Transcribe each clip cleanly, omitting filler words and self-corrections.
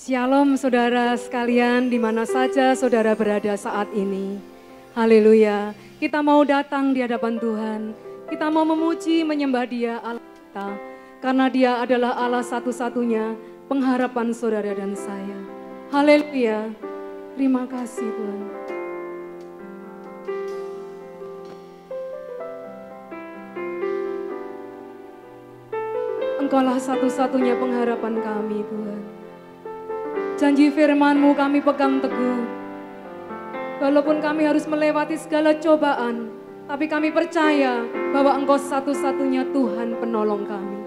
Shalom saudara sekalian, di mana saja saudara berada saat ini. Haleluya, kita mau datang di hadapan Tuhan. Kita mau memuji, menyembah Dia Allah kita. Karena Dia adalah Allah satu-satunya, pengharapan saudara dan saya. Haleluya, terima kasih Tuhan. Engkaulah satu-satunya pengharapan kami Tuhan. Janji firman-Mu kami pegang teguh. Walaupun kami harus melewati segala cobaan, tapi kami percaya bahwa Engkau satu-satunya Tuhan penolong kami.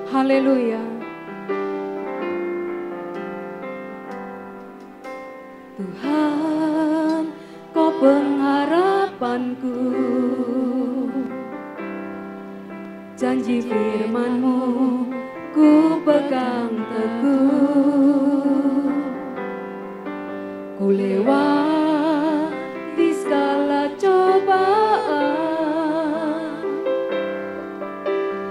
Haleluya. Tuhan, Kau pengharapanku. Janji firman-Mu ku pegang teguh. Ku lewati segala cobaan.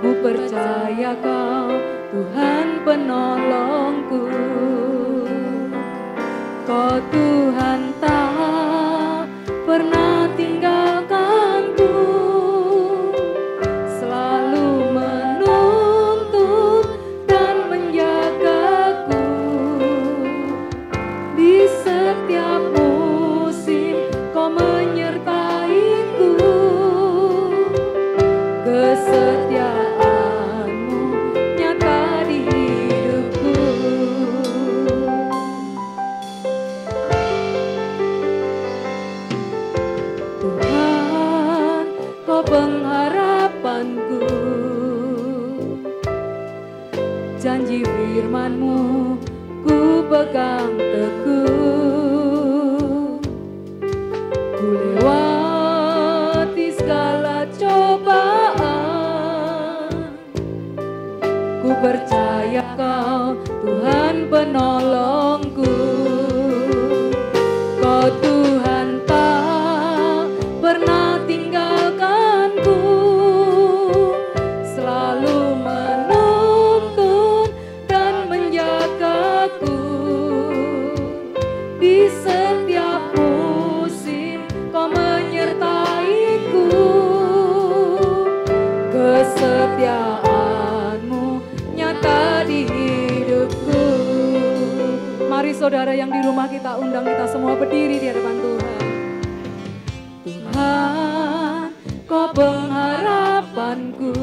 Ku percaya Kau Tuhan penolongku. Kau Tuhan tak pernah tinggalkanku. Janji firman-Mu ku pegang teguh. Ku lewati segala cobaan. Ku percaya Kau Tuhan penolongku. Kau Tuhan tak pernah tinggalkanku. Selalu di setiap musim Kau menyertaiku. Kesetiaan-Mu nyata di hidupku. Mari saudara yang di rumah kita undang kita semua berdiri di hadapan Tuhan. Tuhan, Kau pengharapanku.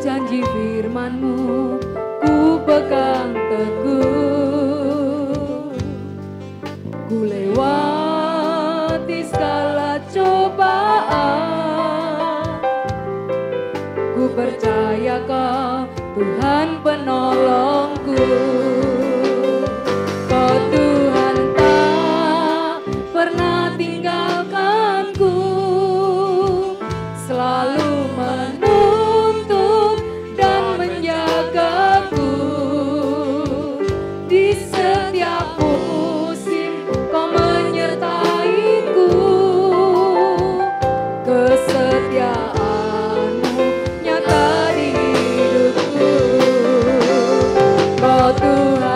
Janji firman-Mu ku pegang teguh. Ku lewati segala cobaan. Ku percaya Kau Tuhan penolongku. Kau Tuhan tak pernah tinggalkanku. Selalu menuntun dan menjagaku. Di setiap musim Kau menyertaiku. Kesetiaan-Mu nyata di hidupku. Kau Tuhan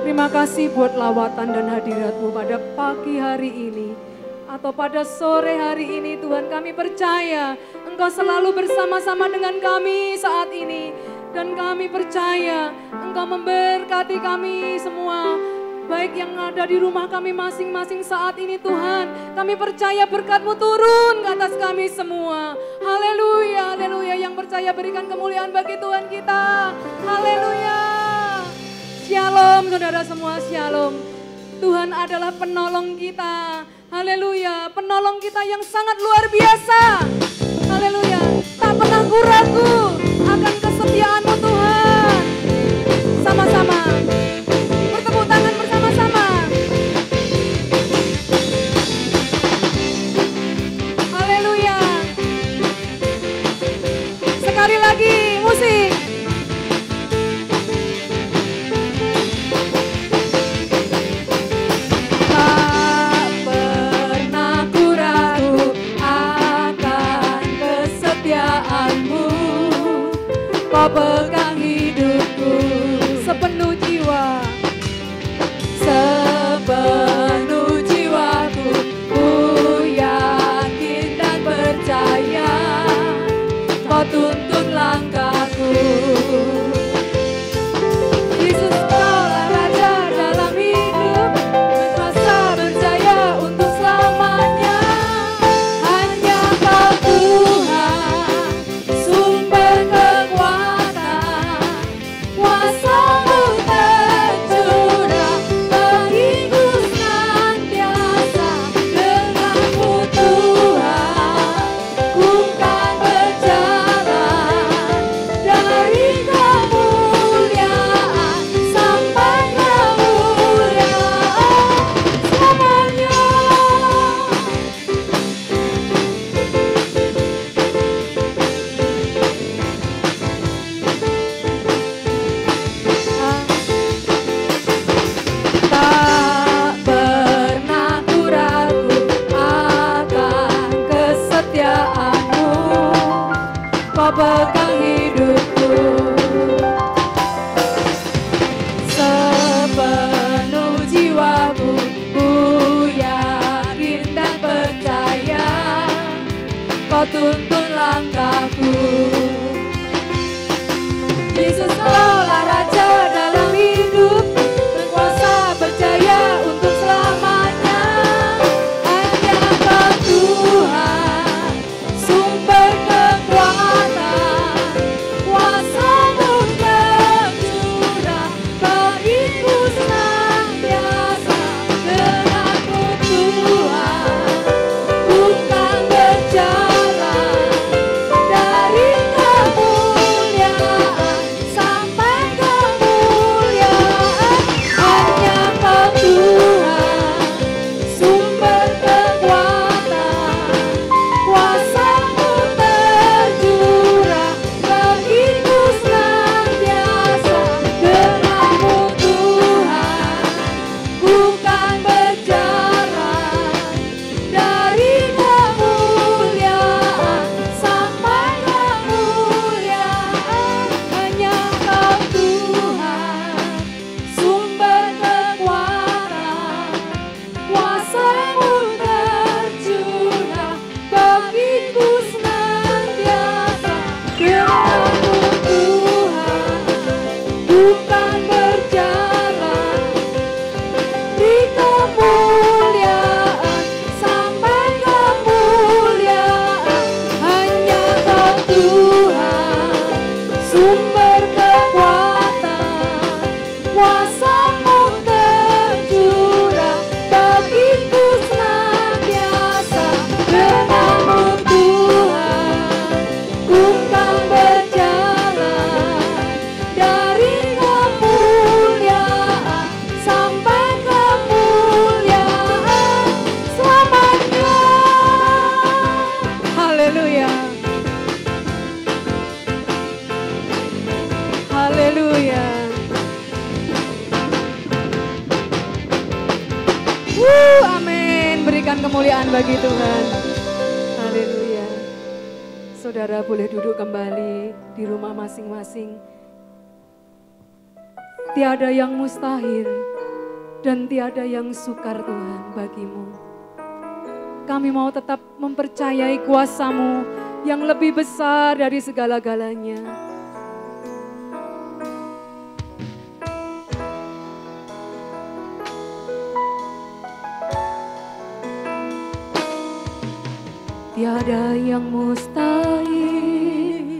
Terima kasih buat lawatan dan hadirat-Mu pada pagi hari ini atau pada sore hari ini Tuhan. Kami percaya Engkau selalu bersama-sama dengan kami saat ini. Dan kami percaya Engkau memberkati kami semua, baik yang ada di rumah kami masing-masing saat ini Tuhan. Kami percaya berkat-Mu turun ke atas kami semua. Haleluya, haleluya. Yang percaya berikan kemuliaan bagi Tuhan kita. Haleluya. Shalom saudara semua, shalom. Tuhan adalah penolong kita. Haleluya, penolong kita yang sangat luar biasa. Haleluya, tak pernah ragu akan kesetiaan-Mu Tuhan. Sama-sama, bertepuk tangan bersama-sama. Haleluya. Sekali lagi musik. Kau pegang hidupku sepenuh jiwa, sepenuh jiwaku. Ku yakin dan percaya Kau tuntun langkahku. Yesus, Kaulah Raja dalam hidup, berkuasa berjaya untuk selamanya. Hanya Kau Tuhan, sumber kekuatan, kuasa-Mu tercurah bagiku senantiasa. Denganmu Tuhan, ku kan berjalan dari kemuliaan sampai kemuliaan selamanya. Tak pernah ku ragu akan kesetiaan-Mu. Kau pegang hidupku sepenuh jiwaku. Ku yakin dan percaya Kau tuntun langkahku. Yesus, Kaulah Raja dalam hidup, berkuasa berjaya untuk selamanya. Hanya Kau Tuhan, sumber kekuatan, kuasa-Mu tercurah bagiku senantiasa. Denganmu Tuhan, ku kan berjalan dari kemuliaan berikan kemuliaan bagi Tuhan. Haleluya. Saudara boleh duduk kembali di rumah masing-masing. Tiada yang mustahil dan tiada yang sukar Tuhan bagimu. Kami mau tetap mempercayai kuasa-Mu yang lebih besar dari segala-galanya. Tiada yang mustahil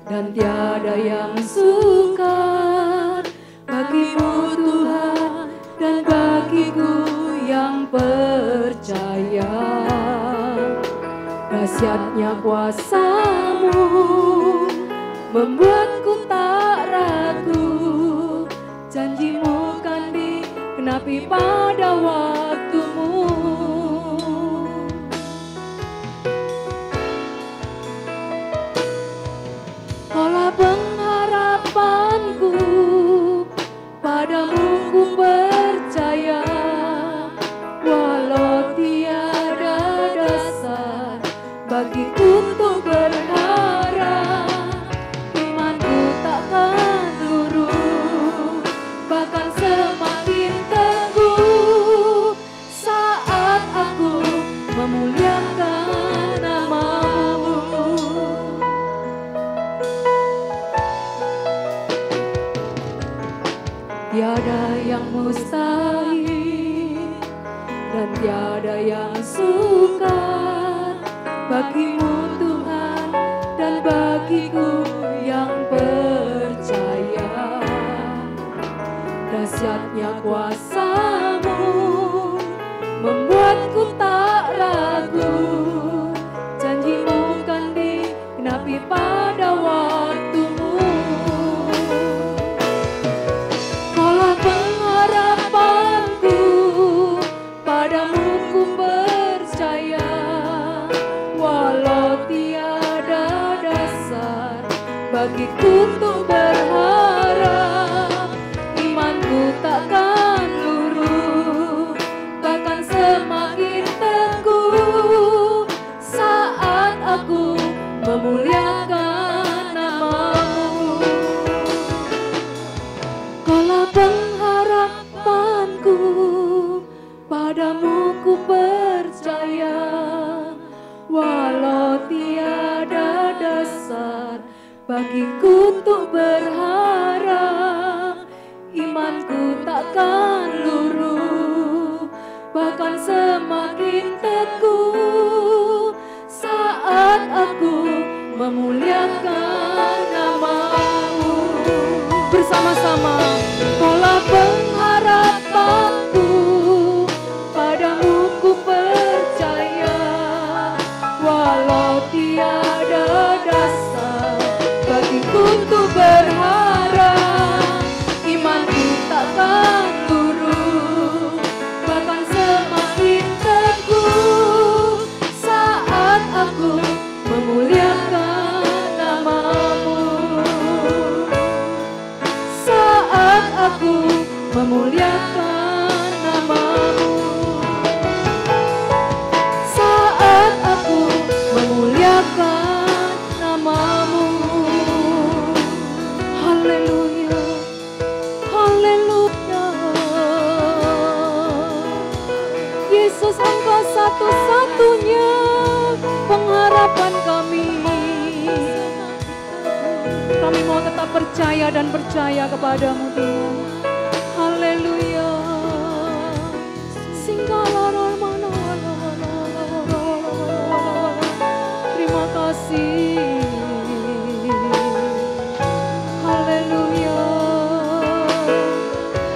dan tiada yang sukar bagimu Tuhan dan bagiku yang percaya. Dahsyatnya kuasa-Mu membuatku tak ragu. Janji-Mu kan digenapi pada waktu-Mu. Kaulah pengharapanku, padamu ku percaya. Walau tiada dasar bagiku untuk berharap, imanku takkan luruh, bahkan semakin teguh saat aku memuliakan nama-Mu. Tiada yang mustahil dan tiada yang sukar bagimu Tuhan dan bagiku yang percaya. Dahsyatnya kuasa-Mu membuatku tak ragu. Janji-Mu kan digenapi pada waktu-Mu. Kaulah pengharapanku, padamu ku percaya. Walau tiada dasar bagiku untuk berharap, imanku takkan luruh, bahkan semakin teguh saat aku memuliakan nama-Mu. Kaulah pengharapanku, padamu ku percaya. Walau tiada dasar bagiku untuk berharap, imanku takkan luruh, bahkan semakin teguh saat aku memuliakan nama-Mu. Bersama-sama, kaulah pengharapanku, padamu ku percaya. Walau tiada dasar bagiku untuk berharap, imanku takkan luruh, bahkan semakin teguh saat aku memuliakan nama-Mu. Saat aku memuliakan nama-Mu. Saat aku memuliakan nama-Mu. Haleluya, haleluya. Yesus, Engkau satu-satunya pengharapan kami. Kami mau tetap percaya dan percaya kepadamu Tuhan. Haleluya. Terima kasih. Haleluya.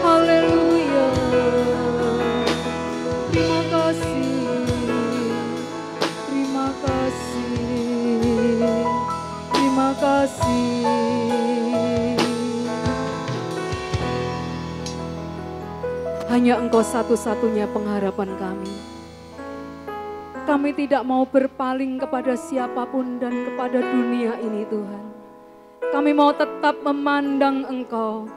Haleluya. Terima kasih. Terima kasih. Terima kasih. Hanya Engkau satu-satunya pengharapan kami. Kami tidak mau berpaling kepada siapapun dan kepada dunia ini Tuhan. Kami mau tetap memandang Engkau.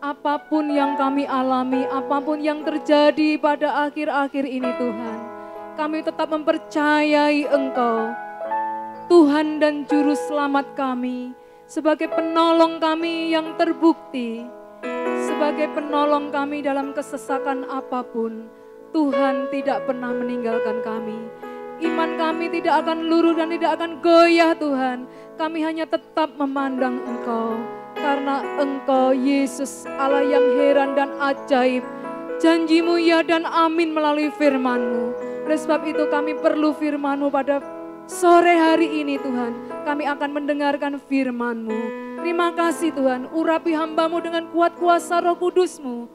Apapun yang kami alami, apapun yang terjadi pada akhir-akhir ini Tuhan. kami tetap mempercayai Engkau, Tuhan dan Juru Selamat kami, sebagai penolong kami yang terbukti, sebagai penolong kami dalam kesesakan apapun. Tuhan tidak pernah meninggalkan kami. Iman kami tidak akan luruh dan tidak akan goyah Tuhan. Kami hanya tetap memandang Engkau. Karena Engkau Yesus Allah yang heran dan ajaib. Janji-Mu ya dan amin melalui firman-Mu. Oleh sebab itu kami perlu firman-Mu pada sore hari ini Tuhan. Kami akan mendengarkan firman-Mu. Terima kasih Tuhan, urapi hamba-Mu dengan kuat kuasa Roh Kudus-Mu.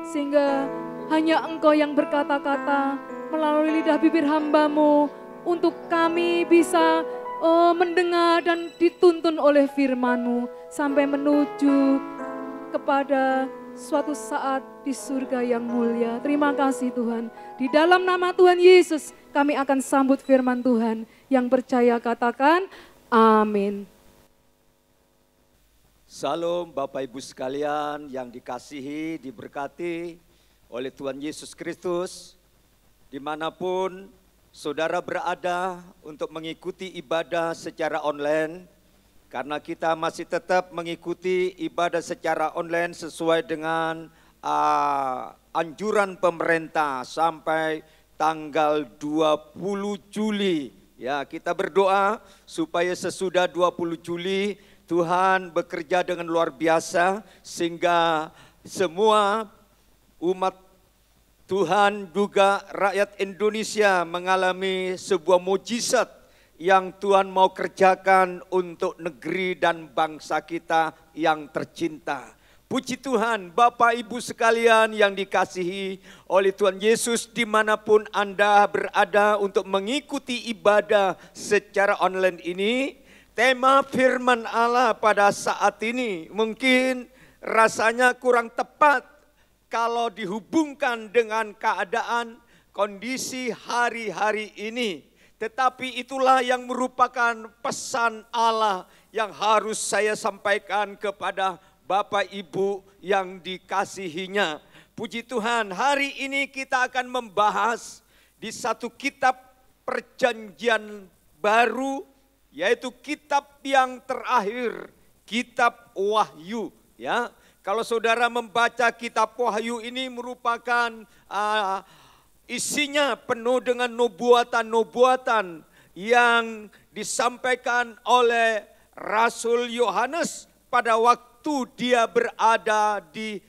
Sehingga hanya Engkau yang berkata-kata melalui lidah bibir hamba-Mu untuk kami bisa mendengar dan dituntun oleh firman-Mu sampai menuju kepada suatu saat di surga yang mulia. Terima kasih Tuhan. Di dalam nama Tuhan Yesus kami akan sambut firman Tuhan. Yang percaya katakan amin. Salam Bapak Ibu sekalian yang dikasihi, diberkati oleh Tuhan Yesus Kristus. Dimanapun saudara berada untuk mengikuti ibadah secara online, karena kita masih tetap mengikuti ibadah secara online sesuai dengan anjuran pemerintah sampai tanggal 20 Juli. Ya, kita berdoa supaya sesudah 20 Juli Tuhan bekerja dengan luar biasa sehingga semua umat Tuhan juga rakyat Indonesia mengalami sebuah mujizat yang Tuhan mau kerjakan untuk negeri dan bangsa kita yang tercinta. Puji Tuhan, Bapak Ibu sekalian yang dikasihi oleh Tuhan Yesus dimanapun Anda berada untuk mengikuti ibadah secara online ini. Tema firman Allah pada saat ini mungkin rasanya kurang tepat kalau dihubungkan dengan keadaan kondisi hari-hari ini. Tetapi itulah yang merupakan pesan Allah yang harus saya sampaikan kepada Bapak Ibu yang dikasihinya. Puji Tuhan, hari ini kita akan membahas di satu kitab perjanjian baru, yaitu kitab yang terakhir, kitab Wahyu. Ya, kalau saudara membaca kitab Wahyu ini merupakan isinya penuh dengan nubuatan-nubuatan yang disampaikan oleh Rasul Yohanes pada waktu dia berada di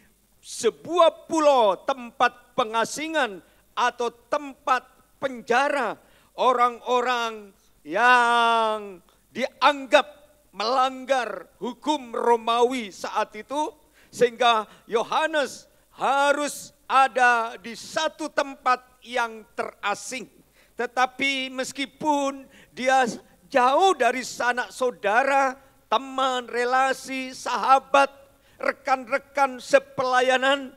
sebuah pulau tempat pengasingan atau tempat penjara orang-orang yang dianggap melanggar hukum Romawi saat itu, sehingga Yohanes harus ada di satu tempat yang terasing. Tetapi meskipun dia jauh dari sanak saudara, teman, relasi, sahabat, rekan-rekan sepelayanan,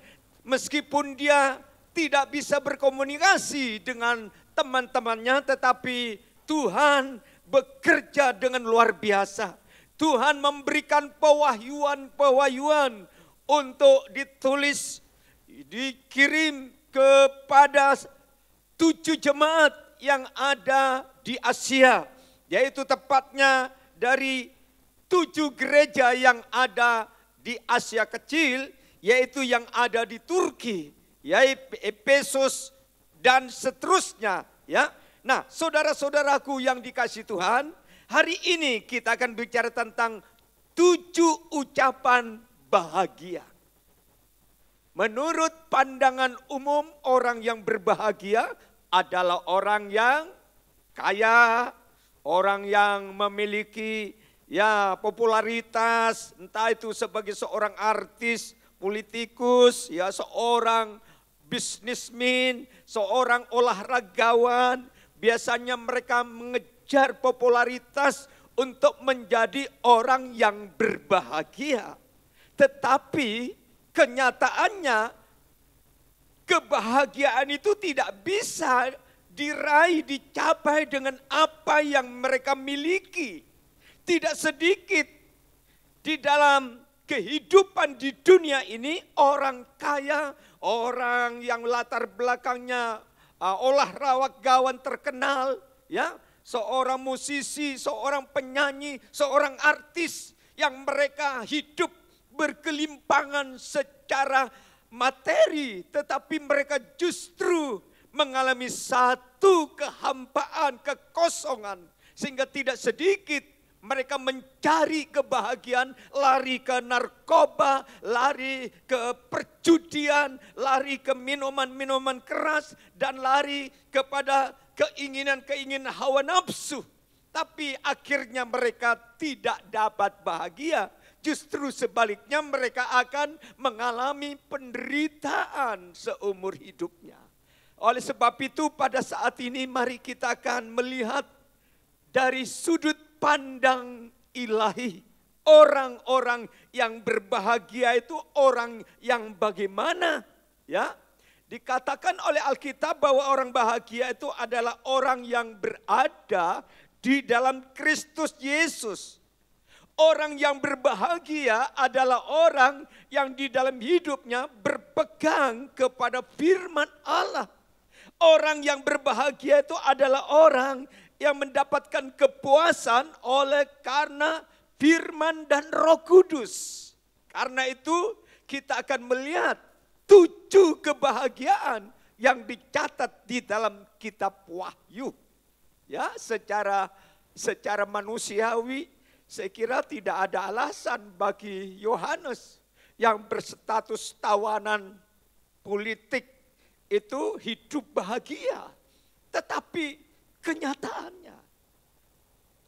meskipun dia tidak bisa berkomunikasi dengan teman-temannya, tetapi Tuhan bekerja dengan luar biasa. Tuhan memberikan pewahyuan untuk ditulis, dikirim kepada 7 jemaat yang ada di Asia, yaitu tepatnya dari 7 gereja yang ada di Asia Kecil, yaitu yang ada di Turki, yaitu Efesus dan seterusnya. Ya, nah saudara-saudaraku yang dikasihi Tuhan, hari ini kita akan bicara tentang 7 ucapan bahagia. Menurut pandangan umum, orang yang berbahagia adalah orang yang kaya, orang yang memiliki popularitas, entah itu sebagai seorang artis, politikus, seorang bisnismen, seorang olahragawan. Biasanya mereka mengejar popularitas untuk menjadi orang yang berbahagia. Tetapi kenyataannya kebahagiaan itu tidak bisa diraih, dicapai dengan apa yang mereka miliki. Tidak sedikit di dalam kehidupan di dunia ini orang kaya, orang yang latar belakangnya olahragawan terkenal, ya, seorang musisi, seorang penyanyi, seorang artis yang mereka hidup berkelimpangan secara materi, tetapi mereka justru mengalami satu kehampaan, kekosongan, sehingga tidak sedikit mereka mencari kebahagiaan, lari ke narkoba, lari ke perjudian, lari ke minuman-minuman keras, dan lari kepada keinginan-keinginan hawa nafsu. Tapi akhirnya mereka tidak dapat bahagia. Justru sebaliknya mereka akan mengalami penderitaan seumur hidupnya. Oleh sebab itu pada saat ini mari kita akan melihat dari sudut pandang ilahi. Orang-orang yang berbahagia itu orang yang bagaimana? Ya, dikatakan oleh Alkitab bahwa orang bahagia itu adalah orang yang berada di dalam Kristus Yesus. Orang yang berbahagia adalah orang yang di dalam hidupnya berpegang kepada firman Allah. Orang yang berbahagia itu adalah orang yang mendapatkan kepuasan oleh karena firman dan Roh Kudus. Karena itu kita akan melihat 7 kebahagiaan yang dicatat di dalam kitab Wahyu. Ya, secara manusiawi saya kira tidak ada alasan bagi Yohanes yang berstatus tawanan politik itu hidup bahagia. Tetapi kenyataannya,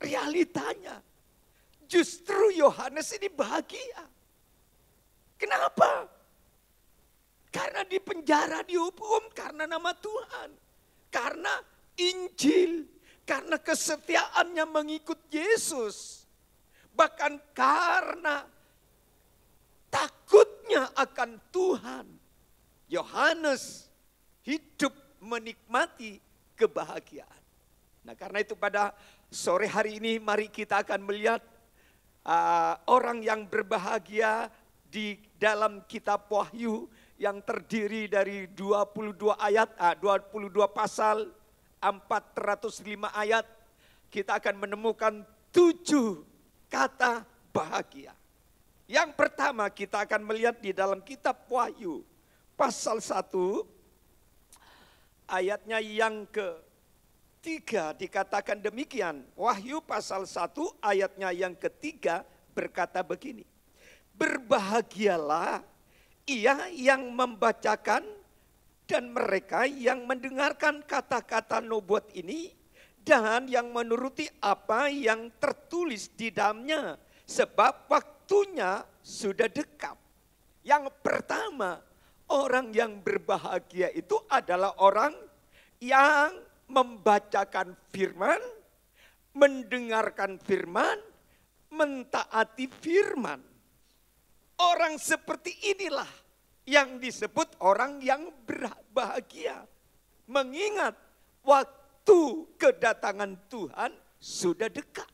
realitanya, justru Yohanes ini bahagia. Kenapa? Karena di penjara dihukum karena nama Tuhan. Karena Injil, karena kesetiaannya mengikut Yesus. Bahkan karena takutnya akan Tuhan, Yohanes hidup menikmati kebahagiaan. Nah, karena itu pada sore hari ini mari kita akan melihat orang yang berbahagia di dalam kitab Wahyu yang terdiri dari 22 ayat, 22 pasal, 405 ayat. Kita akan menemukan 7 kata bahagia. Yang pertama kita akan melihat di dalam kitab Wahyu pasal 1 ayatnya yang ketiga dikatakan demikian. Wahyu pasal 1 ayatnya yang ketiga berkata begini. Berbahagialah ia yang membacakan dan mereka yang mendengarkan kata-kata nubuat ini dan yang menuruti apa yang tertulis di dalamnya, sebab waktunya sudah dekat. Yang pertama, orang yang berbahagia itu adalah orang yang membacakan firman, mendengarkan firman, mentaati firman. Orang seperti inilah yang disebut orang yang berbahagia. Mengingat waktu kedatangan Tuhan sudah dekat.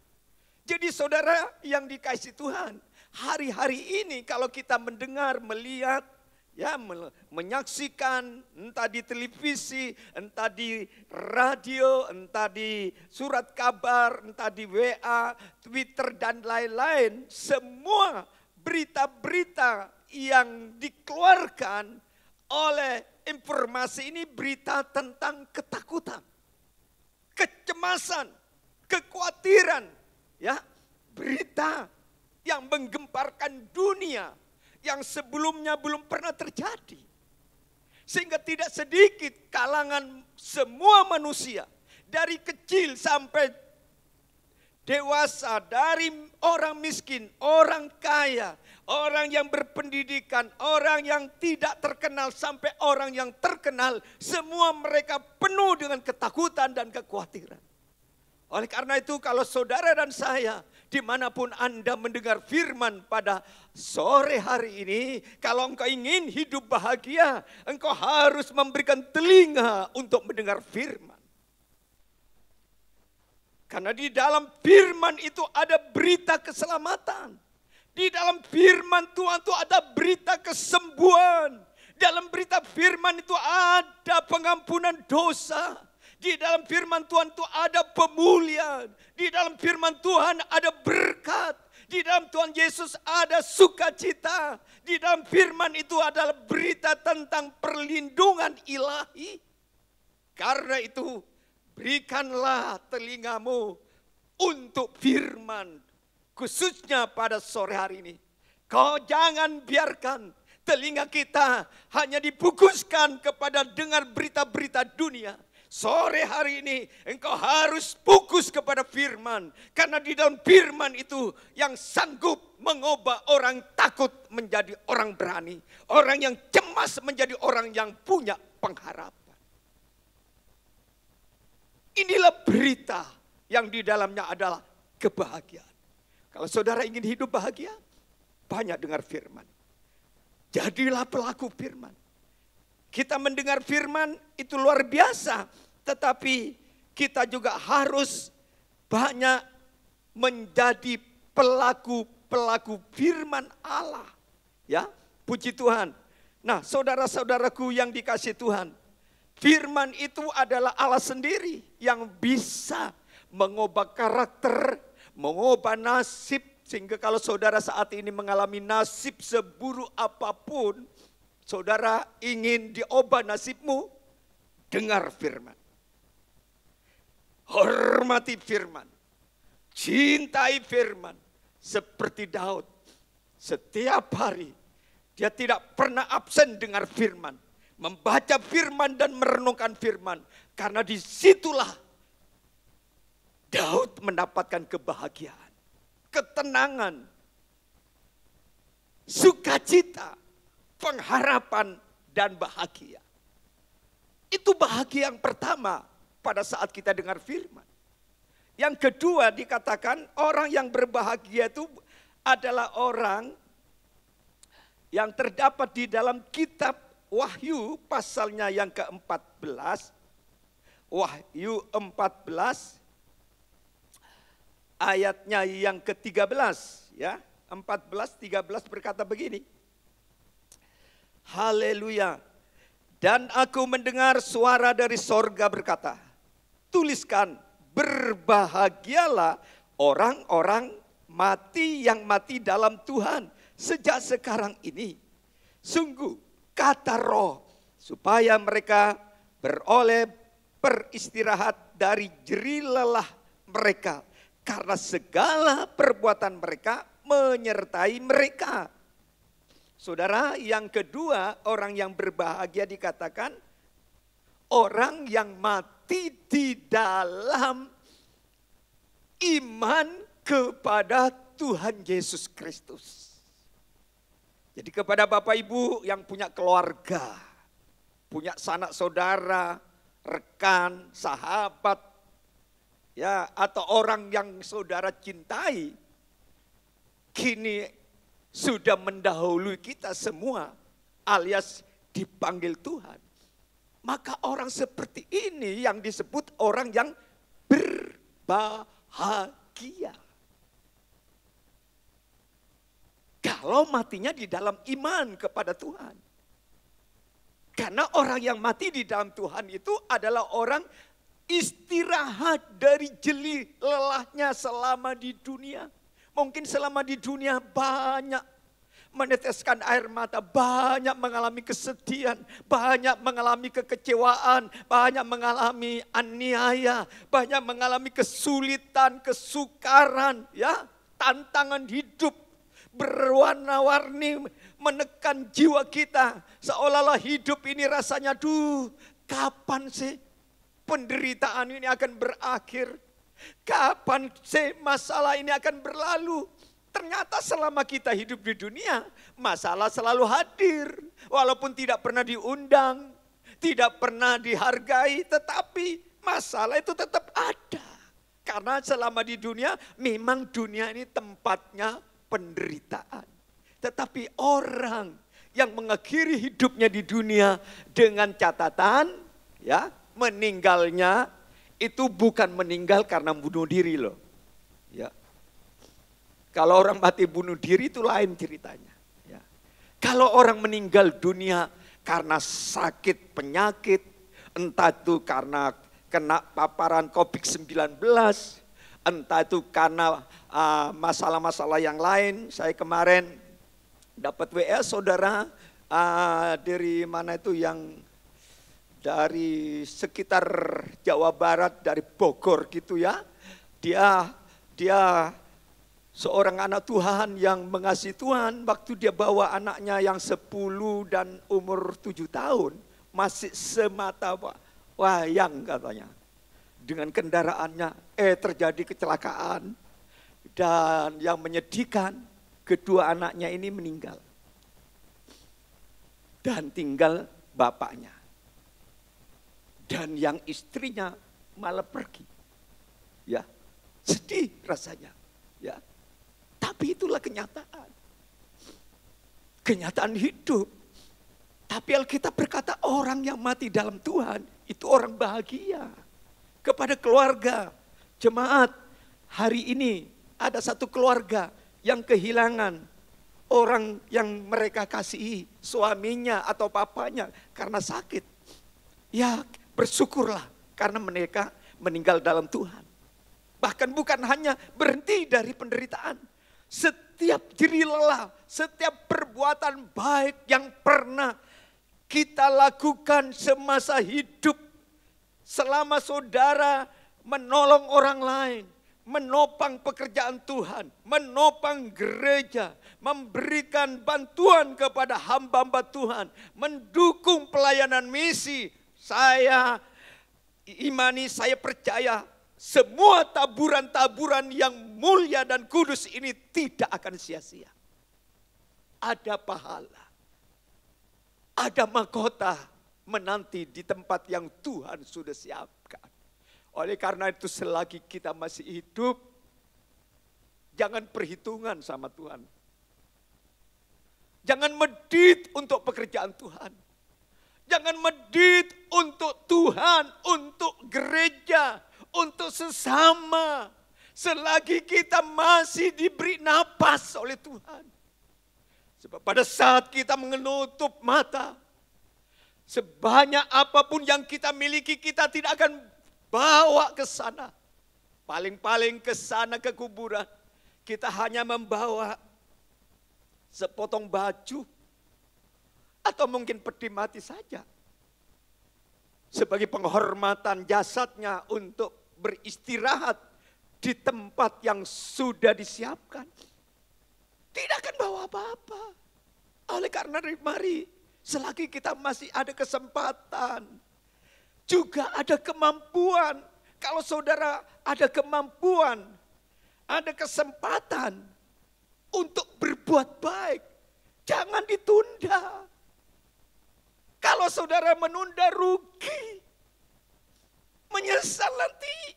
Jadi saudara yang dikasihi Tuhan, hari-hari ini kalau kita mendengar, melihat, ya, menyaksikan entah di televisi, entah di radio, entah di surat kabar, entah di WA, Twitter dan lain-lain, semua berita-berita yang dikeluarkan oleh informasi ini berita tentang ketakutan, kecemasan, kekhawatiran, ya, berita yang menggemparkan dunia yang sebelumnya belum pernah terjadi. Sehingga tidak sedikit kalangan semua manusia, dari kecil sampai dewasa, dari orang miskin, orang kaya, orang yang berpendidikan, orang yang tidak terkenal sampai orang yang terkenal, semua mereka penuh dengan ketakutan dan kekhawatiran. Oleh karena itu kalau saudara dan saya dimanapun Anda mendengar firman pada sore hari ini, kalau engkau ingin hidup bahagia, engkau harus memberikan telinga untuk mendengar firman. Karena di dalam firman itu ada berita keselamatan. Di dalam firman Tuhan itu ada berita kesembuhan. Dalam berita firman itu ada pengampunan dosa. Di dalam firman Tuhan itu ada pemulihan. Di dalam firman Tuhan ada berkat. Di dalam Tuhan Yesus ada sukacita. Di dalam firman itu adalah berita tentang perlindungan ilahi. Karena itu berikanlah telingamu untuk firman. Khususnya pada sore hari ini. Kau jangan biarkan telinga kita hanya difokuskan kepada dengar berita-berita dunia. Sore hari ini engkau harus fokus kepada firman. Karena di dalam firman itu yang sanggup mengubah orang takut menjadi orang berani. Orang yang cemas menjadi orang yang punya pengharapan. Inilah berita yang di dalamnya adalah kebahagiaan. Kalau saudara ingin hidup bahagia, banyak dengar firman. Jadilah pelaku firman. Kita mendengar firman itu luar biasa. Tetapi kita juga harus banyak menjadi pelaku-pelaku firman Allah. Ya, puji Tuhan. Nah, saudara-saudaraku yang dikasihi Tuhan. Firman itu adalah Allah sendiri yang bisa mengubah karakter, mengubah nasib. Sehingga kalau saudara saat ini mengalami nasib seburuk apapun, saudara ingin diubah nasibmu, dengar firman. Hormati firman. Cintai firman. Seperti Daud. Setiap hari dia tidak pernah absen dengar firman. Membaca firman dan merenungkan firman. Karena disitulah Daud mendapatkan kebahagiaan. Ketenangan, sukacita, pengharapan, dan bahagia. Itu bahagia yang pertama pada saat kita dengar firman. Yang kedua dikatakan orang yang berbahagia itu adalah orang yang terdapat di dalam kitab Wahyu pasalnya yang ke-14. Wahyu 14. Ayatnya yang ke-13 ya, 14-13 berkata begini. Haleluya. Dan aku mendengar suara dari sorga berkata, tuliskan, berbahagialah orang-orang mati yang mati dalam Tuhan sejak sekarang ini. Sungguh kata Roh, supaya mereka beroleh beristirahat dari jerih lelah mereka. Karena segala perbuatan mereka menyertai mereka. Saudara, yang kedua orang yang berbahagia dikatakan orang yang mati di dalam iman kepada Tuhan Yesus Kristus. Jadi kepada Bapak Ibu yang punya keluarga, punya sanak saudara, rekan, sahabat, ya, atau orang yang saudara cintai, kini sudah mendahului kita semua alias dipanggil Tuhan. Maka orang seperti ini yang disebut orang yang berbahagia. Kalau matinya di dalam iman kepada Tuhan. Karena orang yang mati di dalam Tuhan itu adalah orang istirahat dari jeli lelahnya selama di dunia. Mungkin selama di dunia banyak meneteskan air mata, banyak mengalami kesedihan, banyak mengalami kekecewaan, banyak mengalami aniaya, banyak mengalami kesulitan, kesukaran, ya, tantangan hidup berwarna-warni menekan jiwa kita. Seolah-olah hidup ini rasanya, kapan sih penderitaan ini akan berakhir? Kapan sih masalah ini akan berlalu? Ternyata selama kita hidup di dunia, masalah selalu hadir. Walaupun tidak pernah diundang, tidak pernah dihargai, tetapi masalah itu tetap ada. Karena selama di dunia, memang dunia ini tempatnya penderitaan. Tetapi orang yang mengakhiri hidupnya di dunia dengan catatan, ya, meninggalnya itu bukan meninggal karena bunuh diri loh. Ya. Kalau orang mati bunuh diri itu lain ceritanya. Ya. Kalau orang meninggal dunia karena sakit penyakit, entah itu karena kena paparan COVID-19, entah itu karena masalah-masalah yang lain. Saya kemarin dapat WA saudara dari mana itu, yang dari sekitar Jawa Barat, dari Bogor gitu ya. Dia seorang anak Tuhan yang mengasihi Tuhan. Waktu dia bawa anaknya yang 10 dan umur 7 tahun, masih semata wayang katanya. Dengan kendaraannya terjadi kecelakaan. Dan yang menyedihkan, kedua anaknya ini meninggal. Dan tinggal bapaknya. Dan yang istrinya malah pergi. Ya, sedih rasanya. Ya, tapi itulah kenyataan. Kenyataan hidup. Tapi Alkitab berkata orang yang mati dalam Tuhan itu orang bahagia. Kepada keluarga, jemaat, hari ini ada satu keluarga yang kehilangan orang yang mereka kasihi, suaminya atau papanya karena sakit. Ya, bersyukurlah karena mereka meninggal dalam Tuhan. Bahkan bukan hanya berhenti dari penderitaan. Setiap jerih lelah, setiap perbuatan baik yang pernah kita lakukan semasa hidup, selama saudara menolong orang lain, menopang pekerjaan Tuhan, menopang gereja, memberikan bantuan kepada hamba-hamba Tuhan, mendukung pelayanan misi, saya imani, saya percaya semua taburan-taburan yang mulia dan kudus ini tidak akan sia-sia. Ada pahala, ada mahkota menanti di tempat yang Tuhan sudah siapkan. Oleh karena itu selagi kita masih hidup, jangan perhitungan sama Tuhan. Jangan medit untuk pekerjaan Tuhan. Jangan medit untuk Tuhan, untuk gereja, untuk sesama. Selagi kita masih diberi napas oleh Tuhan. Sebab pada saat kita menutup mata, sebanyak apapun yang kita miliki, kita tidak akan bawa ke sana. Paling-paling ke sana ke kuburan, kita hanya membawa sepotong baju atau mungkin peti mati saja. Sebagai penghormatan jasadnya untuk beristirahat di tempat yang sudah disiapkan. Tidak akan bawa apa-apa. Oleh karena mari, selagi kita masih ada kesempatan, juga ada kemampuan. Kalau saudara ada kemampuan, ada kesempatan untuk berbuat baik, jangan ditunda. Kalau saudara menunda, rugi, menyesal nanti.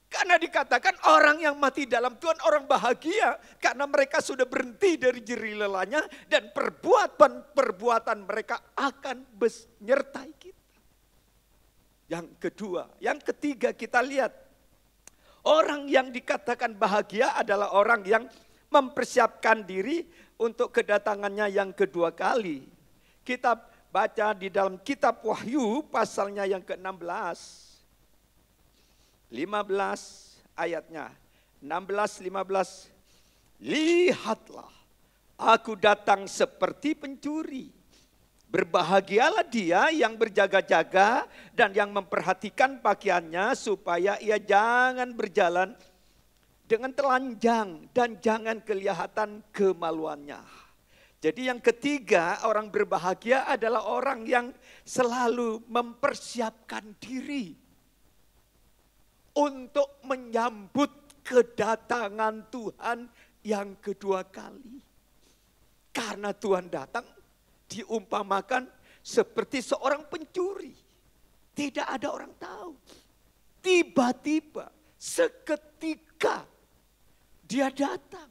Karena dikatakan orang yang mati dalam Tuhan orang bahagia, karena mereka sudah berhenti dari jerih lelahnya dan perbuatan mereka akan menyertai kita. Yang kedua, yang ketiga kita lihat, orang yang dikatakan bahagia adalah orang yang mempersiapkan diri untuk kedatangannya yang kedua kali. Kita baca di dalam kitab Wahyu pasalnya yang ke-16. 15 ayatnya. 16-15. Lihatlah, aku datang seperti pencuri. Berbahagialah dia yang berjaga-jaga dan yang memperhatikan pakaiannya supaya ia jangan berjalan dengan telanjang dan jangan kelihatan kemaluannya. Jadi yang ketiga, orang berbahagia adalah orang yang selalu mempersiapkan diri untuk menyambut kedatangan Tuhan yang kedua kali. Karena Tuhan datang diumpamakan seperti seorang pencuri. Tidak ada orang tahu. Tiba-tiba, seketika dia datang.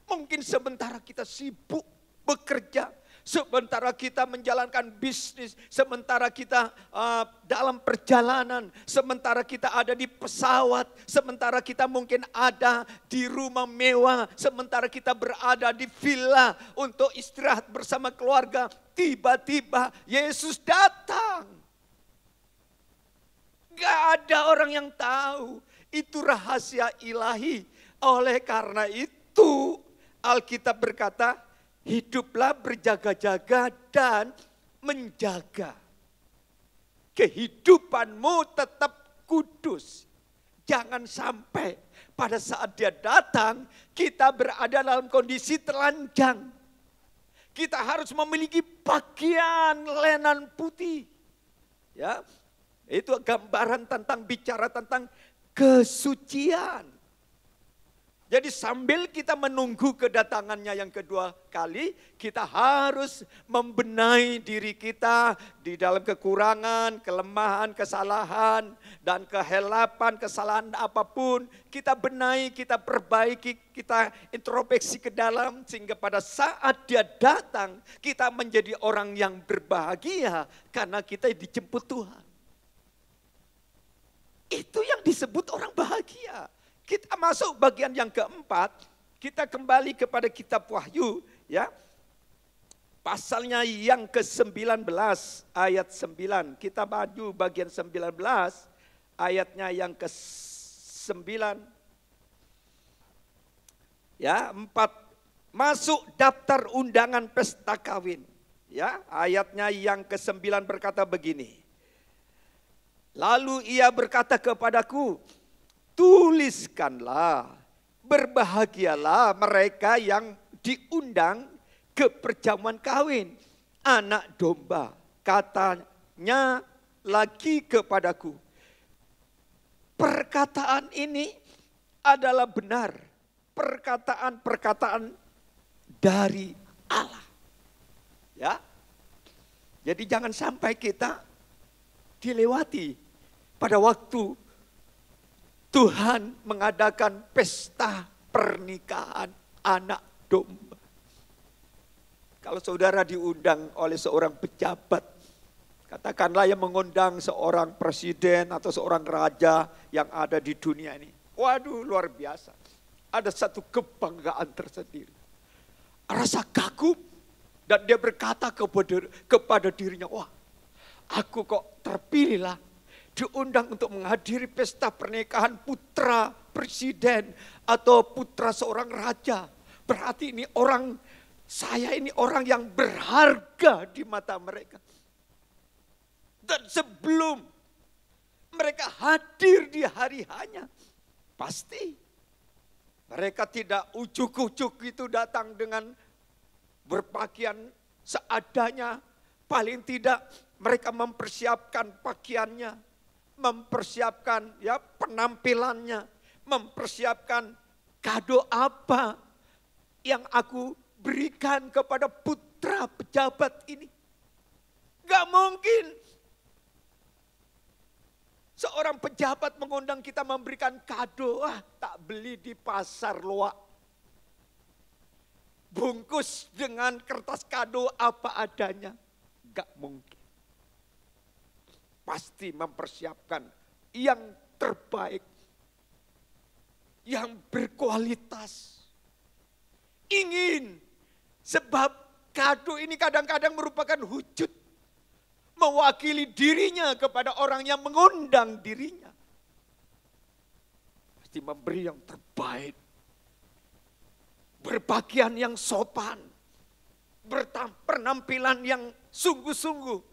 Mungkin sementara kita sibuk bekerja, sementara kita menjalankan bisnis, sementara kita dalam perjalanan, sementara kita ada di pesawat, sementara kita mungkin ada di rumah mewah, sementara kita berada di villa untuk istirahat bersama keluarga. tiba-tiba Yesus datang. Gak ada orang yang tahu. Itu rahasia ilahi. Oleh karena itu Alkitab berkata, hiduplah berjaga-jaga dan menjaga. Kehidupanmu tetap kudus. Jangan sampai pada saat dia datang, kita berada dalam kondisi telanjang. Kita harus memiliki pakaian lenan putih. Ya, itu gambaran tentang bicara tentang kesucian. Jadi sambil kita menunggu kedatangannya yang kedua kali, kita harus membenahi diri kita di dalam kekurangan, kelemahan, kesalahan, dan kehelapan, kesalahan apapun. Kita benahi, kita perbaiki, kita introspeksi ke dalam, sehingga pada saat dia datang, kita menjadi orang yang berbahagia karena kita dijemput Tuhan. Itu yang disebut orang bahagia. Kita masuk bagian yang keempat, kita kembali kepada kitab Wahyu, ya. Pasalnya yang ke-19 ayat 9. Kita maju bagian 19 ayatnya yang ke-9. Ya, 4. Masuk daftar undangan pesta kawin. Ya, ayatnya yang ke-9 berkata begini. Lalu ia berkata kepadaku, tuliskanlah, berbahagialah mereka yang diundang ke perjamuan kawin anak domba. Katanya lagi kepadaku, perkataan ini adalah benar, perkataan-perkataan dari Allah. Ya, jadi jangan sampai kita dilewati pada waktu Tuhan mengadakan pesta pernikahan anak domba. Kalau saudara diundang oleh seorang pejabat, katakanlah yang mengundang seorang presiden atau seorang raja yang ada di dunia ini. Waduh, luar biasa. Ada satu kebanggaan tersendiri. Rasa kagum, dan dia berkata kepada dirinya, wah, aku kok terpilih lah. Diundang untuk menghadiri pesta pernikahan putra presiden atau putra seorang raja. Berarti ini orang, saya ini orang yang berharga di mata mereka. Dan sebelum mereka hadir di hari hanya, pasti mereka tidak ujuk-ujuk itu datang dengan berpakaian seadanya. Paling tidak mereka mempersiapkan pakaiannya, mempersiapkan ya penampilannya, mempersiapkan kado apa yang aku berikan kepada putra pejabat ini. Gak mungkin seorang pejabat mengundang kita memberikan kado, tak beli di pasar loak. Bungkus dengan kertas kado apa adanya. Gak mungkin. Pasti mempersiapkan yang terbaik, yang berkualitas. Ingin, sebab kado ini kadang-kadang merupakan wujud mewakili dirinya kepada orang yang mengundang dirinya. Pasti memberi yang terbaik, berpakaian yang sopan, penampilan yang sungguh-sungguh.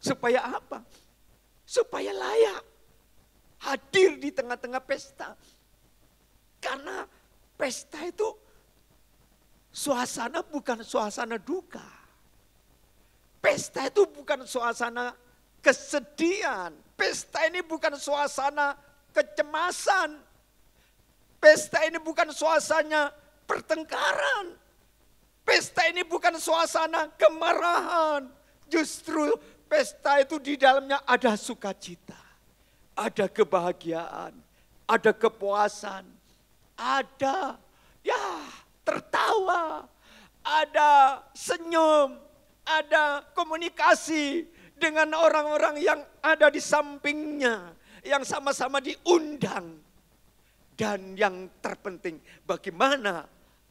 Supaya apa? Supaya layak hadir di tengah-tengah pesta. Karena pesta itu suasana bukan suasana duka. Pesta itu bukan suasana kesedihan. Pesta ini bukan suasana kecemasan. Pesta ini bukan suasana pertengkaran. Pesta ini bukan suasana kemarahan. Justru pesta itu di dalamnya ada sukacita, ada kebahagiaan, ada kepuasan, ada tertawa, ada senyum, ada komunikasi dengan orang-orang yang ada di sampingnya, yang sama-sama diundang. Dan yang terpenting, bagaimana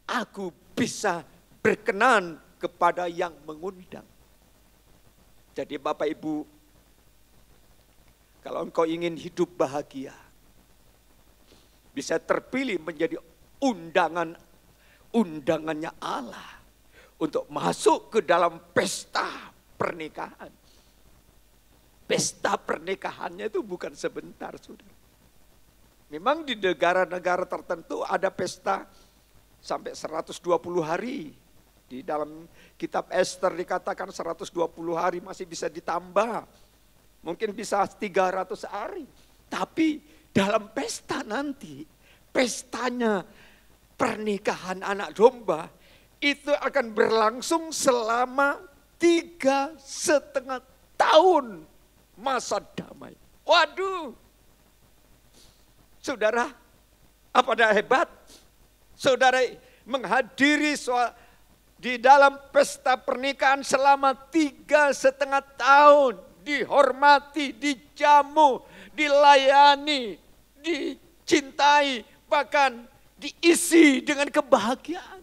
aku bisa berkenan kepada yang mengundang. Jadi Bapak Ibu, kalau engkau ingin hidup bahagia, bisa terpilih menjadi undangannya Allah untuk masuk ke dalam pesta pernikahan. Pesta pernikahannya itu bukan sebentar, saudara. Memang di negara-negara tertentu ada pesta sampai 120 hari. Di dalam kitab Ester dikatakan 120 hari, masih bisa ditambah. Mungkin bisa 300 hari. Tapi dalam pesta nanti, pestanya pernikahan anak domba, itu akan berlangsung selama 3,5 tahun masa damai. Waduh, saudara, apa dah hebat? Saudara menghadiri di dalam pesta pernikahan selama 3,5 tahun. Dihormati, dijamu, dilayani, dicintai, bahkan diisi dengan kebahagiaan.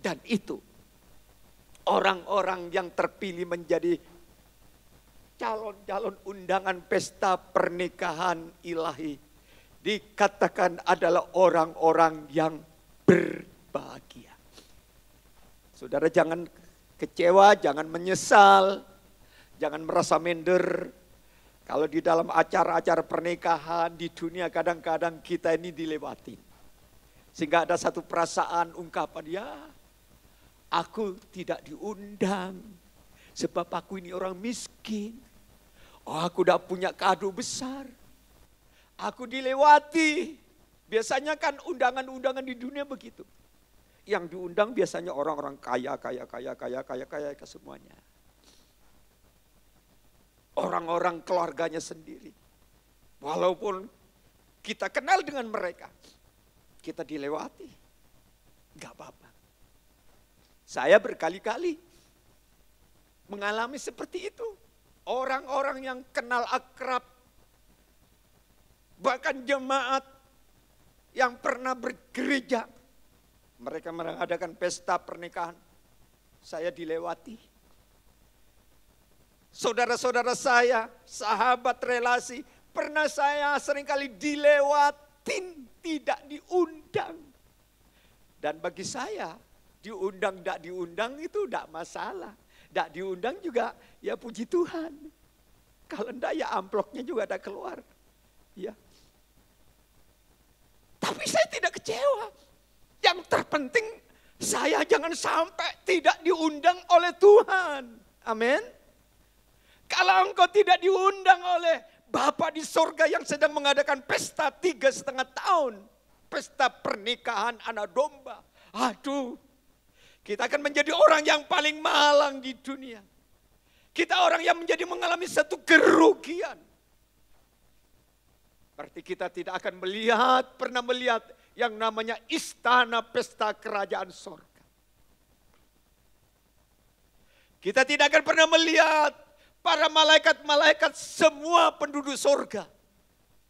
Dan itu orang-orang yang terpilih menjadi calon-calon undangan pesta pernikahan ilahi dikatakan adalah orang-orang yang berbahagia. Saudara jangan kecewa, jangan menyesal, jangan merasa minder. Kalau di dalam acara-acara pernikahan di dunia kadang-kadang kita ini dilewati. Sehingga ada satu perasaan ungkapan, ya aku tidak diundang sebab aku ini orang miskin. Oh, aku udah punya kado besar. Aku dilewati. Biasanya kan undangan-undangan di dunia begitu. Yang diundang biasanya orang-orang kaya semuanya. Orang-orang keluarganya sendiri. Walaupun kita kenal dengan mereka, kita dilewati. Gak apa-apa. Saya berkali-kali mengalami seperti itu. Orang-orang yang kenal akrab, bahkan jemaat yang pernah bergereja, mereka mengadakan pesta pernikahan, saya dilewati. Saudara-saudara saya, sahabat relasi, pernah saya seringkali dilewatin, tidak diundang. Dan bagi saya, diundang, tidak diundang itu tidak masalah. Tidak diundang juga, ya puji Tuhan. Kalau enggak ya amplopnya juga ada keluar. Ya. Tapi saya tidak kecewa. Yang terpenting saya jangan sampai tidak diundang oleh Tuhan. Amin. Kalau engkau tidak diundang oleh Bapa di sorga yang sedang mengadakan pesta 3,5 tahun. Pesta pernikahan anak domba. Aduh, kita akan menjadi orang yang paling malang di dunia. Kita orang yang mengalami satu kerugian. Berarti kita tidak akan pernah melihat yang namanya istana pesta kerajaan sorga. Kita tidak akan pernah melihat para malaikat-malaikat semua penduduk sorga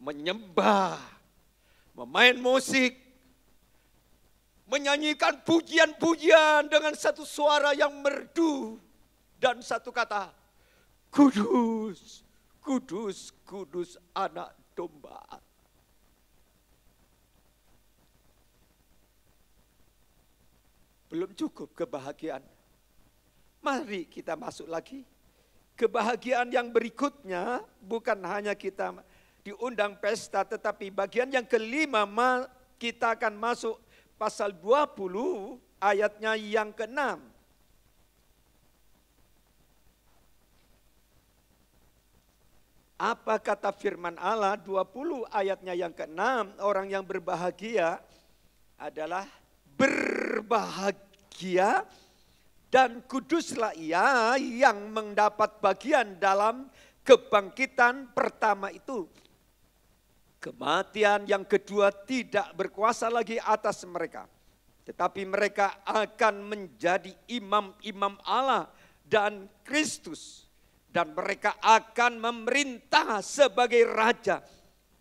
menyembah, memain musik, menyanyikan pujian-pujian dengan satu suara yang merdu dan satu kata, kudus, kudus, kudus anak domba. Belum cukup kebahagiaan. Mari kita masuk lagi. Kebahagiaan yang berikutnya bukan hanya kita diundang pesta, tetapi bagian yang kelima kita akan masuk pasal 20 ayatnya yang ke-6. Apa kata firman Allah 20 ayatnya yang ke-6, orang yang berbahagia adalah berbahagia dan kuduslah ia yang mendapat bagian dalam kebangkitan pertama itu. Kematian yang kedua tidak berkuasa lagi atas mereka. Tetapi mereka akan menjadi imam-imam Allah dan Kristus. Dan mereka akan memerintah sebagai raja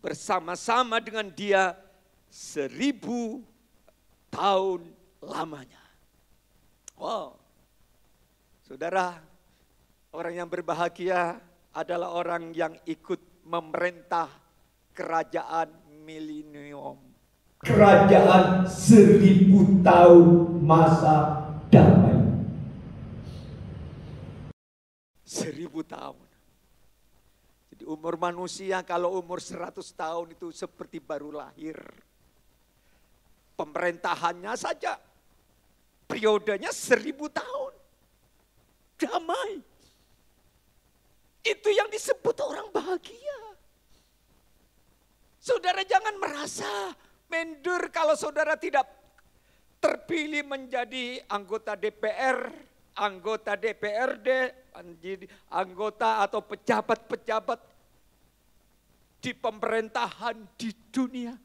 bersama-sama dengan dia 1000 tahun lamanya. Wow. Saudara, Orang yang berbahagia adalah orang yang ikut memerintah kerajaan milenium. Kerajaan 1000 tahun masa damai. 1000 tahun. Jadi umur manusia kalau umur 100 tahun itu seperti baru lahir. Pemerintahannya saja periodenya 1000 tahun. Damai. Itu yang disebut orang bahagia. Saudara jangan merasa mendur kalau saudara tidak terpilih menjadi anggota DPR, anggota DPRD, anggota atau pejabat-pejabat di pemerintahan di dunia.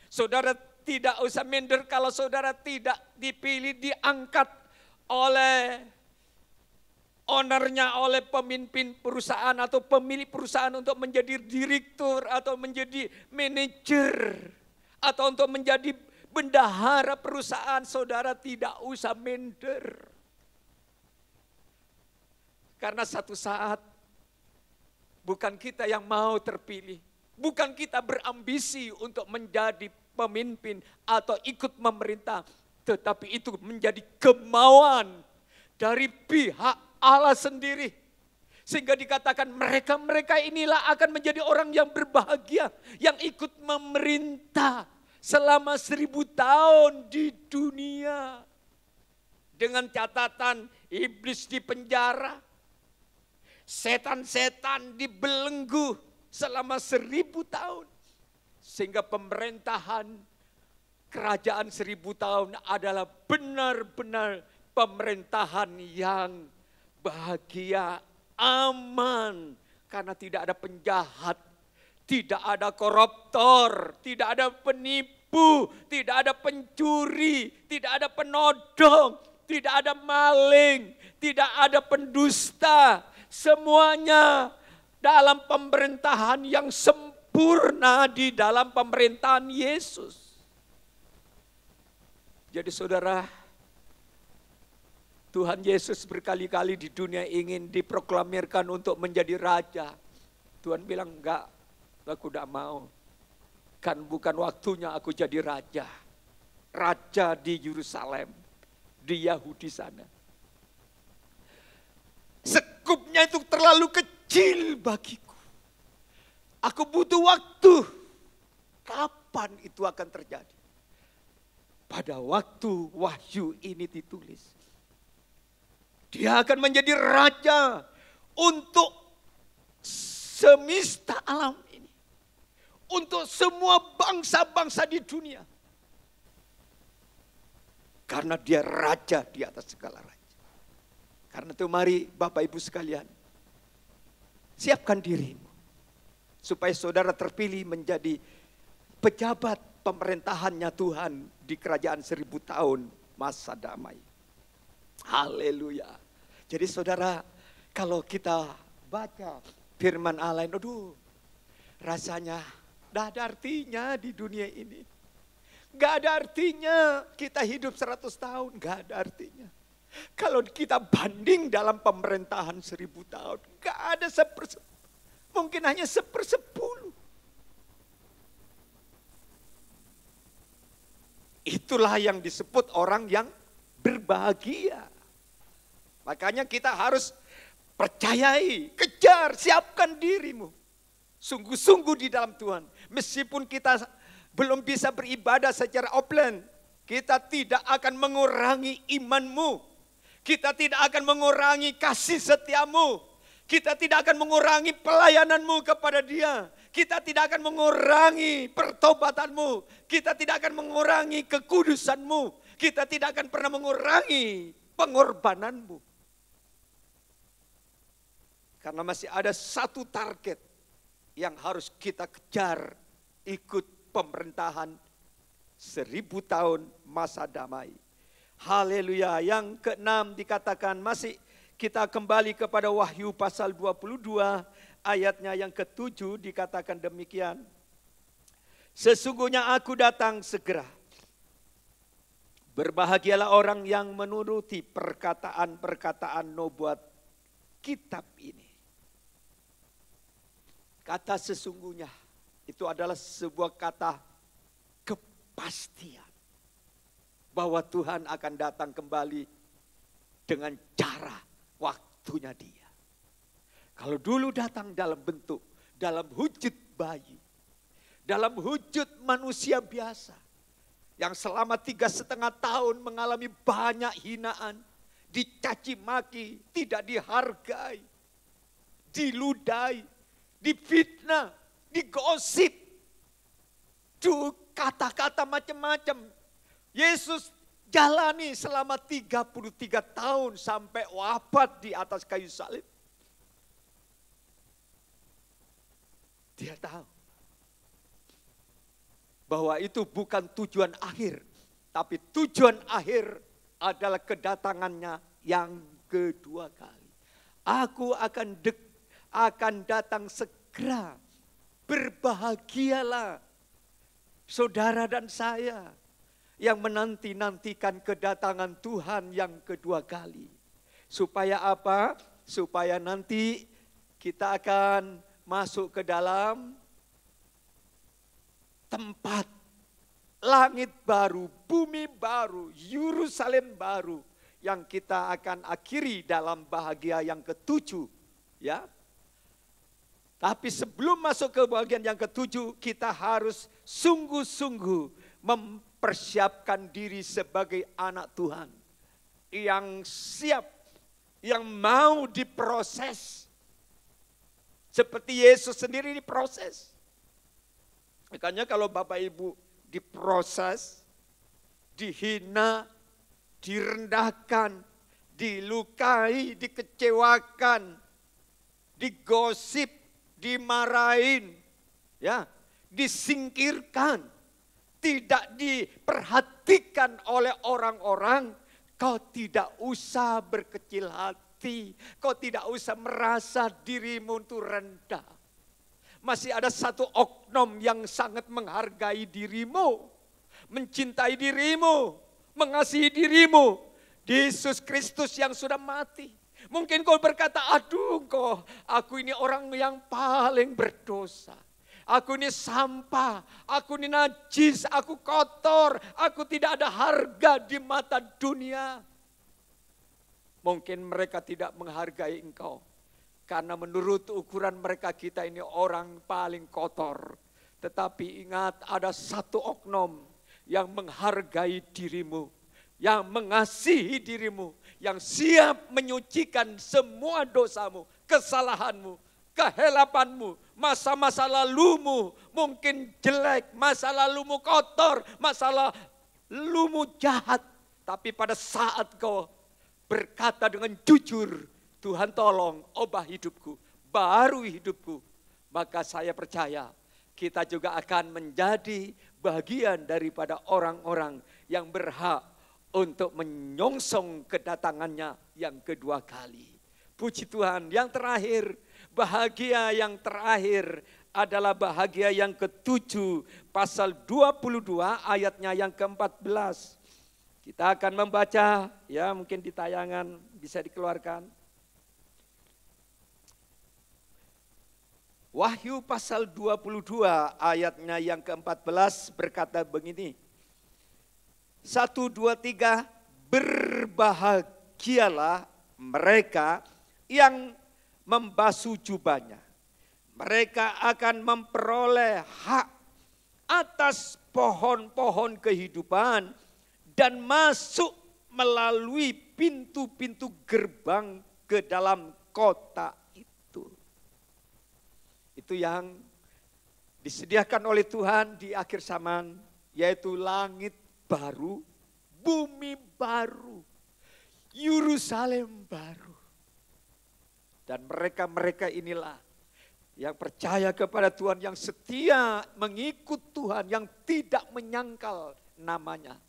Saudara tidak usah minder kalau saudara tidak dipilih, diangkat oleh ownernya, oleh pemimpin perusahaan atau pemilik perusahaan untuk menjadi direktur atau menjadi manajer atau untuk menjadi bendahara perusahaan. Saudara tidak usah minder. Karena satu saat bukan kita yang mau terpilih, bukan kita berambisi untuk menjadi pemimpin atau ikut memerintah, tetapi itu menjadi kemauan dari pihak Allah sendiri. Sehingga dikatakan mereka inilah akan menjadi orang yang berbahagia, yang ikut memerintah selama 1000 tahun di dunia. Dengan catatan iblis di penjara, setan-setan dibelenggu selama 1000 tahun. Sehingga pemerintahan kerajaan 1000 tahun adalah benar-benar pemerintahan yang bahagia, aman. Karena tidak ada penjahat, tidak ada koruptor, tidak ada penipu, tidak ada pencuri, tidak ada penodong, tidak ada maling, tidak ada pendusta. Semuanya dalam pemerintahan yang sempurna di dalam pemerintahan Yesus. Jadi saudara, Tuhan Yesus berkali-kali di dunia ingin diproklamirkan untuk menjadi raja. Tuhan bilang, enggak, aku tidak mau. Kan bukan waktunya aku jadi raja. Raja di Yerusalem, di Yahudi sana. Sekupnya itu terlalu kecil bagiku. Aku butuh waktu. Kapan itu akan terjadi? Pada waktu wahyu ini ditulis. Dia akan menjadi raja untuk semesta alam ini. Untuk semua bangsa-bangsa di dunia. Karena dia raja di atas segala raja. Karena itu mari Bapak Ibu sekalian, siapkan dirimu. Supaya saudara terpilih menjadi pejabat pemerintahannya Tuhan di kerajaan 1000 tahun masa damai. Haleluya. Jadi saudara, kalau kita baca firman Allah, aduh, rasanya tidak ada artinya di dunia ini. Gak ada artinya kita hidup 100 tahun, gak ada artinya. Kalau kita banding dalam pemerintahan 1000 tahun, gak ada mungkin hanya 1/10. Itulah yang disebut orang yang berbahagia. Makanya kita harus percayai, kejar, siapkan dirimu. Sungguh-sungguh di dalam Tuhan. Meskipun kita belum bisa beribadah secara offline, kita tidak akan mengurangi imanmu. Kita tidak akan mengurangi kasih setiamu. Kita tidak akan mengurangi pelayananmu kepada Dia. Kita tidak akan mengurangi pertobatanmu. Kita tidak akan mengurangi kekudusanmu. Kita tidak akan pernah mengurangi pengorbananmu. Karena masih ada satu target yang harus kita kejar, ikut pemerintahan 1000 tahun masa damai. Haleluya. Yang keenam dikatakan, masih kita kembali kepada Wahyu pasal 22 ayatnya yang ke-7 dikatakan demikian. Sesungguhnya aku datang segera. Berbahagialah orang yang menuruti perkataan-perkataan nubuat kitab ini. Kata sesungguhnya itu adalah sebuah kata kepastian bahwa Tuhan akan datang kembali dengan cara waktunya Dia. Kalau dulu datang dalam bentuk, dalam wujud bayi, dalam wujud manusia biasa, yang selama 3,5 tahun mengalami banyak hinaan, dicaci maki, tidak dihargai, diludai, difitnah, digosip, kata-kata macam-macam. Yesus jalani selama 33 tahun sampai wafat di atas kayu salib. Dia tahu bahwa itu bukan tujuan akhir, tapi tujuan akhir adalah kedatangannya yang kedua kali. Aku akan datang segera. Berbahagialah saudara dan saya yang menanti-nantikan kedatangan Tuhan yang kedua kali. Supaya apa? Supaya nanti kita akan masuk ke dalam tempat langit baru, bumi baru, Yerusalem baru yang kita akan akhiri dalam bahagia yang ketujuh, ya. Tapi sebelum masuk ke bagian yang ketujuh, kita harus sungguh-sungguh mempersiapkan diri sebagai anak Tuhan yang siap, yang mau diproses. Seperti Yesus sendiri diproses. Makanya kalau Bapak Ibu diproses, dihina, direndahkan, dilukai, dikecewakan, digosip, dimarahin, ya, disingkirkan, tidak diperhatikan oleh orang-orang, kau tidak usah berkecil hati. Kau tidak usah merasa dirimu itu rendah. Masih ada satu oknum yang sangat menghargai dirimu, mencintai dirimu, mengasihi dirimu. Yesus Kristus yang sudah mati. Mungkin kau berkata, aduh aku ini orang yang paling berdosa. Aku ini sampah, aku ini najis, aku kotor, aku tidak ada harga di mata dunia. Mungkin mereka tidak menghargai engkau. Karena menurut ukuran mereka kita ini orang paling kotor. Tetapi ingat ada satu oknum yang menghargai dirimu. Yang mengasihi dirimu. Yang siap menyucikan semua dosamu, kesalahanmu, kehelapanmu, masa-masa lalumu mungkin jelek, masa lalumu kotor, masa lalumu jahat. Tapi pada saat kau berkata dengan jujur, Tuhan tolong ubah hidupku, baru hidupku. Maka saya percaya kita juga akan menjadi bagian daripada orang-orang yang berhak untuk menyongsong kedatangannya yang kedua kali. Puji Tuhan. Yang terakhir, bahagia yang terakhir adalah bahagia yang ketujuh. Pasal 22 ayatnya yang ke-14. Kita akan membaca, ya mungkin di tayangan bisa dikeluarkan. Wahyu pasal 22 ayatnya yang ke-14 berkata begini. 1, 2, 3, berbahagialah mereka yang membasuh jubahnya. Mereka akan memperoleh hak atas pohon-pohon kehidupan dan masuk melalui pintu-pintu gerbang ke dalam kota itu. Itu yang disediakan oleh Tuhan di akhir zaman, yaitu langit baru, bumi baru, Yerusalem baru. Dan mereka-mereka inilah yang percaya kepada Tuhan, yang setia mengikut Tuhan, yang tidak menyangkal namanya.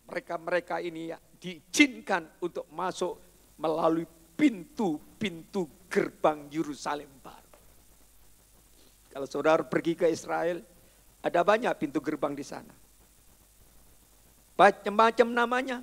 Mereka-mereka ini diizinkan untuk masuk melalui pintu-pintu gerbang Yerusalem baru. Kalau saudara pergi ke Israel, ada banyak pintu gerbang di sana. Macam-macam namanya.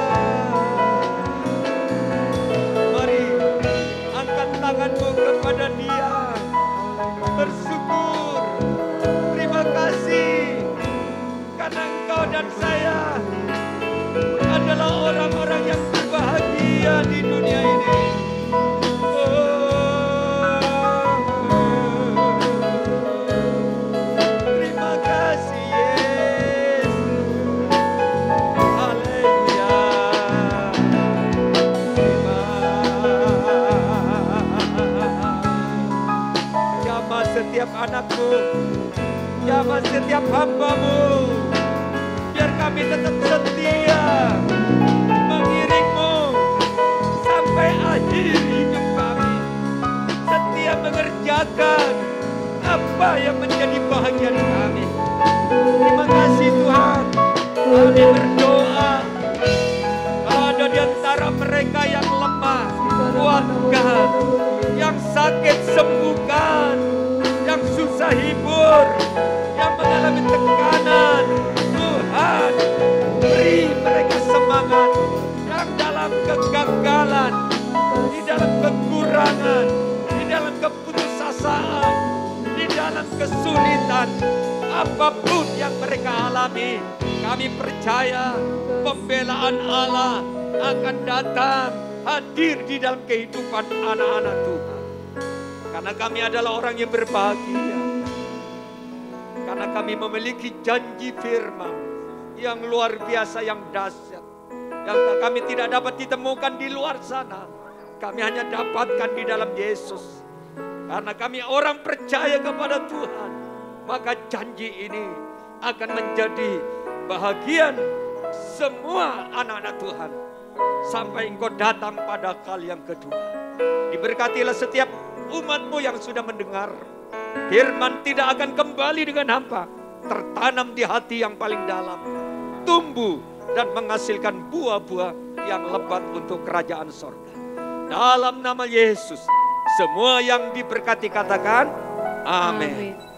Tuhan. setiap hamba-Mu. Biar kami tetap setia mengiring-Mu sampai akhir hidup kami. Setia mengerjakan apa yang menjadi bahagian kami. Terima kasih Tuhan. Kami berdoa, kalau ada di antara mereka yang lemah, kuatkan. Yang sakit sembuhkan. Yang susah hibur. Yang mengalami tekanan, Tuhan beri mereka semangat. Yang dalam kegagalan, di dalam kekurangan, di dalam keputusasaan, di dalam kesulitan, apapun yang mereka alami, kami percaya pembelaan Allah akan datang hadir di dalam kehidupan anak-anak Tuhan. Karena kami adalah orang yang berbahagia. Karena kami memiliki janji firman yang luar biasa, yang dahsyat. Yang kami tidak dapat ditemukan di luar sana. Kami hanya dapatkan di dalam Yesus. Karena kami orang percaya kepada Tuhan, maka janji ini akan menjadi bahagian semua anak-anak Tuhan. Sampai Engkau datang pada kali yang kedua. Diberkatilah setiap umat-Mu yang sudah mendengar. Firman tidak akan kembali dengan hampa. Tertanam di hati yang paling dalam. Tumbuh dan menghasilkan buah-buah yang lebat untuk kerajaan sorga. Dalam nama Yesus, semua yang diberkati katakan amin.